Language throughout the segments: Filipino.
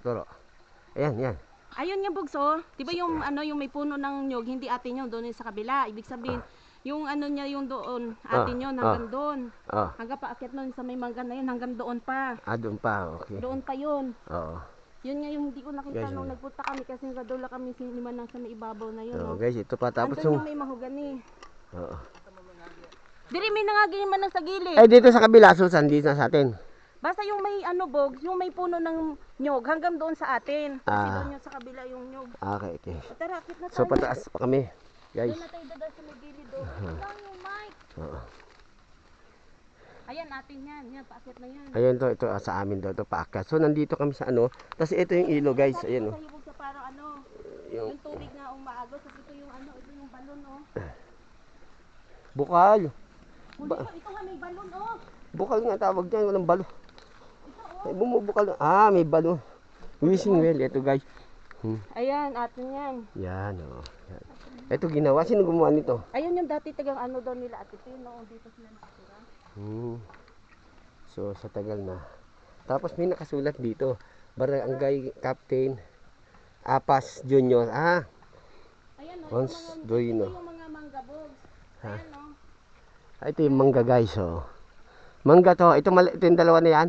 Turo. Ayan, yan. Ayun nga bugso, 'di ba yung ano yung may puno ng nyog, hindi atin yun doon sa kabila. Ibig sabihin, yung ano niya yung doon, atin yun hanggang doon. Hanggang paakyat nun sa may mangga na yun hanggang doon pa. Doon pa, okay. Doon pa yun. Oo. Yun nga yung hindi ko nakita nung nagpunta kami kasi nadula kami sinima nang sa may ibabaw na yun. Guys, ito pa tapos yung may mahogani. Oo. Diri may nangagin man sa gilid. Dito sa kabila, Susan, dito na sa atin. Basta yung may ano bog, yung may puno ng nyog hanggang doon sa atin. Kasi doon yung sa kabila yung nyog. Okay. Tara, akit na tayo. So pataas pa kami, guys. Doon na tayo dadal sa may gilid doon. Lang yung mic. Ayan natin yan, paakit na yan. Ayan ito sa amin daw, ito paakyat. So nandito kami sa ano, tapos ito yung ilo, guys. Ayan Sa hibog sa parang ano, yung tubig na umaagos, tapos ito yung ano, ito yung balon Bukal. Ito nga may balon Bukal nga tawag dyan, walang balo. Ay, bumubukal. May balo. Wishing well, ito guys. Ayan, atin yan. Yan, Yan. Ito ginawa, sino gumawa nito? Ayun yung dati tagang ano daw nila Ate Pino, dito sila nakatira. So, sa tagal na. Tapos may nakasulat dito. Barangay Captain Apas Junior. Ayan Once ito Doino. yung mga manggabogs. Ayan Ito yung mangga guys, Mangga to. Ito yung dalawa na yan.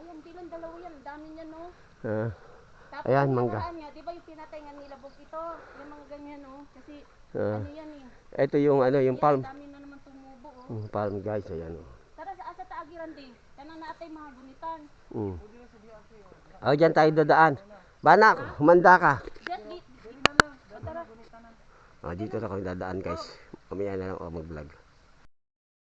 Ayan, di lang dalawa yan. Dami niya, Tapos ayan, mangga. Niya, di ba yung pinatay nga nila bog ito? Yung mga ganyan, Kasi ano yan Ito yung yung palm. Dami na naman tumubo, Palm guys, ayan, Tara sa taagiran din. Kanang naatay mga gunitan. Dyan tayo dadaan. Banak, humanda ka. Tara. Dito na kami dadaan guys. Mamaya na lang ako mag-vlog.